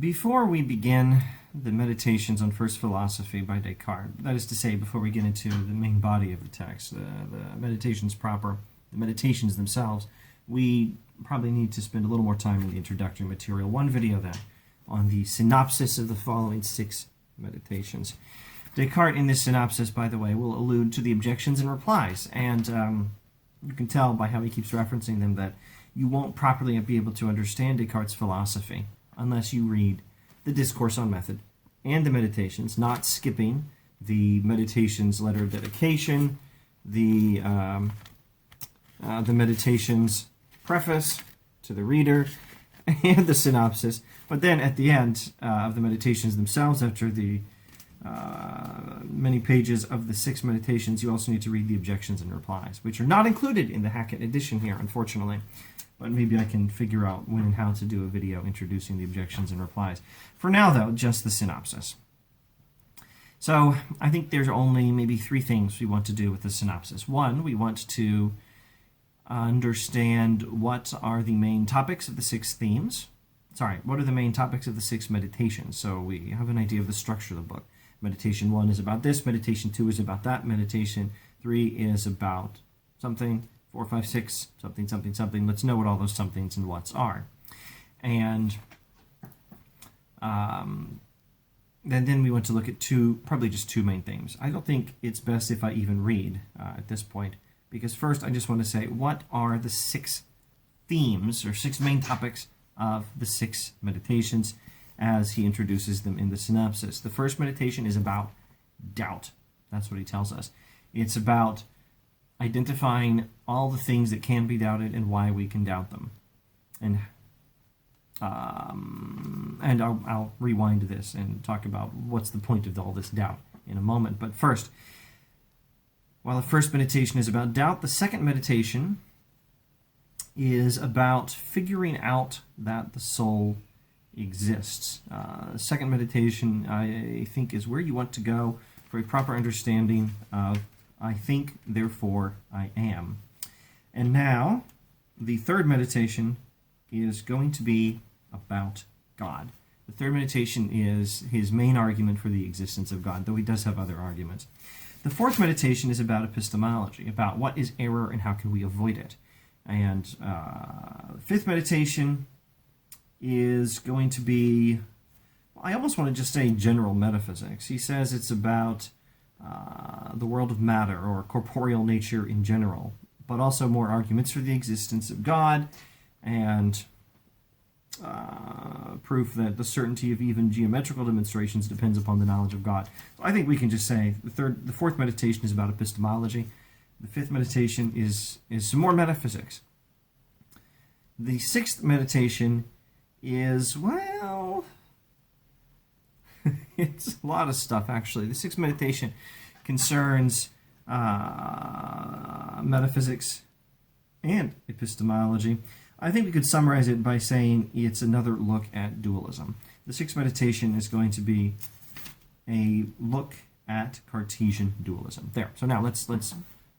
Before we begin the Meditations on First Philosophy by Descartes, that is to say, before we get into the main body of the text, the meditations proper, the meditations themselves, we probably need to spend a little more time in the introductory material. One video then on the synopsis of the following 6 meditations. Descartes, in this synopsis, by the way, will allude to the objections and replies, and you can tell by how he keeps referencing them that you won't properly be able to understand Descartes' philosophy unless you read the Discourse on Method and the Meditations, not skipping the Meditations letter of dedication, the Meditations preface to the reader, and the synopsis. But then at the end of the Meditations themselves, after the many pages of the 6 meditations, you also need to read the objections and replies, which are not included in the Hackett edition here, unfortunately. But maybe I can figure out when and how to do a video introducing the objections and replies. For now, though, just the synopsis. So I think there's only maybe 3 things we want to do with the synopsis. 1, we want to understand what are the main topics of the 6 themes. What are the main topics of the 6 meditations? So we have an idea of the structure of the book. Meditation 1 is about this, meditation 2 is about that, meditation 3 is about something, 4, 5, 6, something, something, something. Let's know what all those somethings and whats are. And then we want to look at probably just 2 main themes. I don't think it's best if I even read at this point, because first I just want to say, what are the 6 themes or 6 main topics of the 6 meditations as he introduces them in the synopsis. The first meditation is about doubt. That's what he tells us. It's about identifying all the things that can be doubted and why we can doubt them. And I'll rewind to this and talk about what's the point of all this doubt in a moment. But first, while the first meditation is about doubt, the second meditation is about figuring out that the soul exists. The second meditation, I think, is where you want to go for a proper understanding of I think, therefore I am. And now, the third meditation is going to be about God. The third meditation is his main argument for the existence of God, though he does have other arguments. The fourth meditation is about epistemology, about what is error and how can we avoid it. And the fifth meditation is going to be, I almost want to just say general metaphysics. He says it's about the world of matter, or corporeal nature in general, but also more arguments for the existence of God, and proof that the certainty of even geometrical demonstrations depends upon the knowledge of God. So I think we can just say the fourth meditation is about epistemology. The fifth meditation is some more metaphysics. The sixth meditation is, well, it's a lot of stuff, actually. The sixth meditation concerns metaphysics and epistemology. I think we could summarize it by saying it's another look at dualism. The sixth meditation is going to be a look at Cartesian dualism. There. So now let's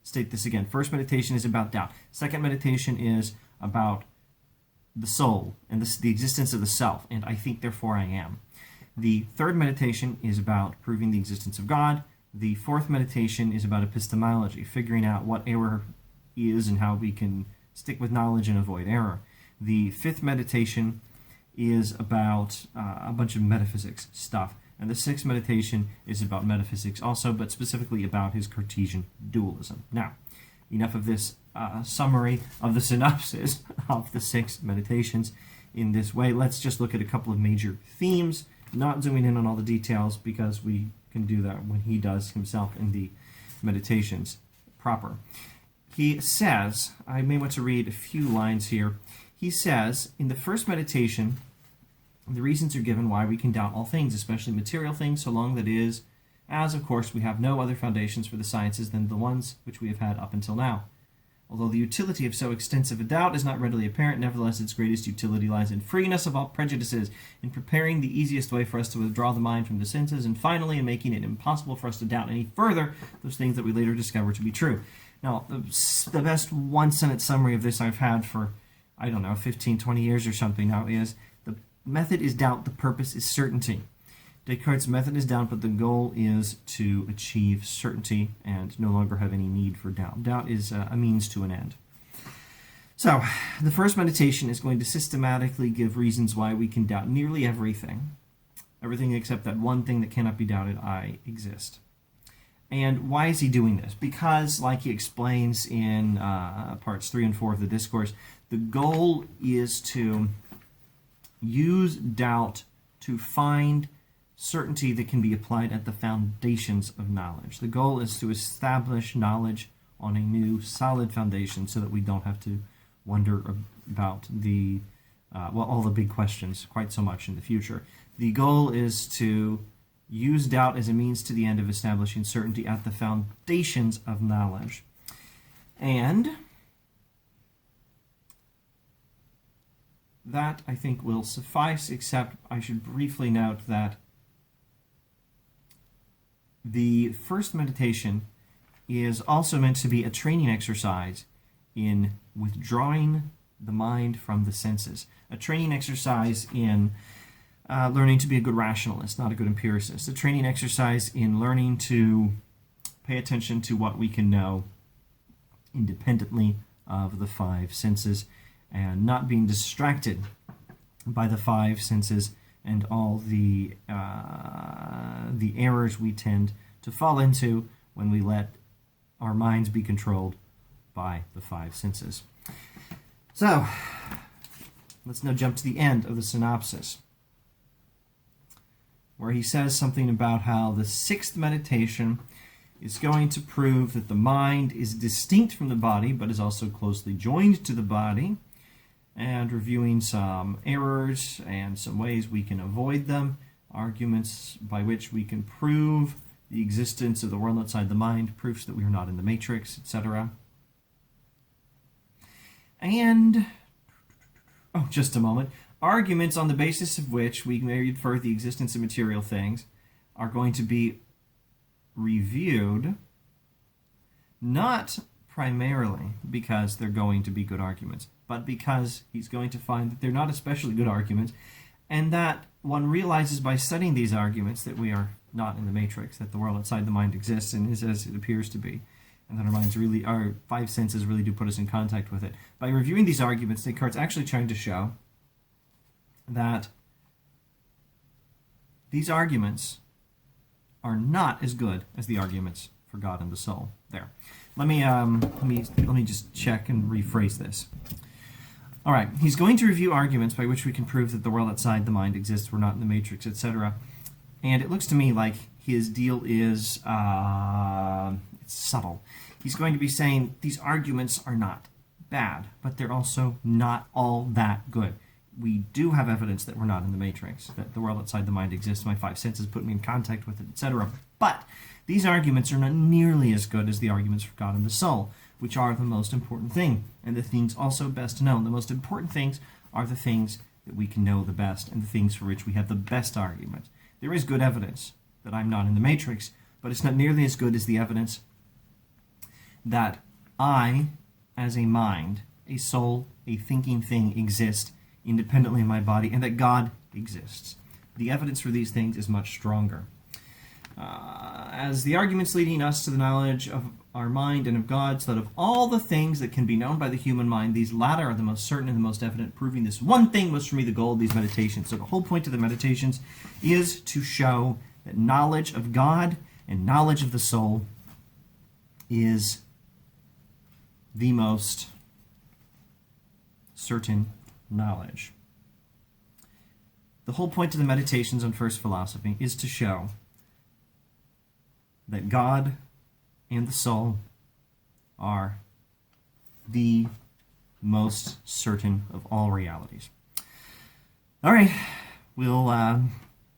state this again. First meditation is about doubt. Second meditation is about the soul and the existence of the self, and I think, therefore I am. The third meditation is about proving the existence of God. The fourth meditation is about epistemology, figuring out what error is and how we can stick with knowledge and avoid error. The fifth meditation is about a bunch of metaphysics stuff. And the sixth meditation is about metaphysics also, but specifically about his Cartesian dualism. Now, enough of this summary of the synopsis of the 6 meditations in this way. Let's just look at a couple of major themes, not zooming in on all the details, because we can do that when he does himself in the meditations proper. He says, I may want to read a few lines here. He says, in the first meditation, the reasons are given why we can doubt all things, especially material things, so long that is, as of course we have no other foundations for the sciences than the ones which we have had up until now. Although the utility of so extensive a doubt is not readily apparent, nevertheless its greatest utility lies in freeing us of all prejudices, in preparing the easiest way for us to withdraw the mind from the senses, and finally in making it impossible for us to doubt any further those things that we later discover to be true. Now, the best one-sentence summary of this I've had for, I don't know, 15, 20 years or something now is, method is doubt, the purpose is certainty. Descartes' method is doubt, but the goal is to achieve certainty and no longer have any need for doubt. Doubt is a means to an end. So, the first meditation is going to systematically give reasons why we can doubt nearly everything. Everything except that one thing that cannot be doubted, I exist. And why is he doing this? Because, like he explains in parts 3 and 4 of the discourse, the goal is to use doubt to find certainty that can be applied at the foundations of knowledge. The goal is to establish knowledge on a new, solid foundation so that we don't have to wonder about the, all the big questions quite so much in the future. The goal is to use doubt as a means to the end of establishing certainty at the foundations of knowledge. And that, I think, will suffice, except I should briefly note that the first meditation is also meant to be a training exercise in withdrawing the mind from the senses. A training exercise in learning to be a good rationalist, not a good empiricist. A training exercise in learning to pay attention to what we can know independently of the five senses and not being distracted by the five senses and all the errors we tend to fall into when we let our minds be controlled by the five senses. So, let's now jump to the end of the synopsis, where he says something about how the sixth meditation is going to prove that the mind is distinct from the body, but is also closely joined to the body, and reviewing some errors and some ways we can avoid them, arguments by which we can prove the existence of the world outside the mind, proofs that we are not in the matrix, etc. And, just a moment, arguments on the basis of which we may infer the existence of material things are going to be reviewed, not primarily because they're going to be good arguments, but because he's going to find that they're not especially good arguments, and that one realizes by studying these arguments that we are not in the matrix, that the world outside the mind exists and is as it appears to be, and that our five senses really do put us in contact with it. By reviewing these arguments, Descartes is actually trying to show that these arguments are not as good as the arguments for God and the soul. There. Let me just check and rephrase this. All right, he's going to review arguments by which we can prove that the world outside the mind exists, we're not in the matrix, etc. And it looks to me like his deal is it's subtle. He's going to be saying these arguments are not bad, but they're also not all that good. We do have evidence that we're not in the matrix, that the world outside the mind exists, my five senses put me in contact with it, etc. But these arguments are not nearly as good as the arguments for God and the soul, which are the most important thing, and the things also best known. The most important things are the things that we can know the best, and the things for which we have the best argument. There is good evidence that I'm not in the matrix, but it's not nearly as good as the evidence that I, as a mind, a soul, a thinking thing, exist independently in my body, and that God exists. The evidence for these things is much stronger. As the arguments leading us to the knowledge of our mind and of God, so that of all the things that can be known by the human mind, these latter are the most certain and the most evident, proving this one thing was for me the goal of these meditations. So the whole point of the meditations is to show that knowledge of God and knowledge of the soul is the most certain knowledge. The whole point of the meditations on first philosophy is to show that God and the soul are the most certain of all realities. All right, we'll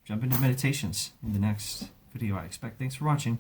jump into meditations in the next video, I expect. Thanks for watching.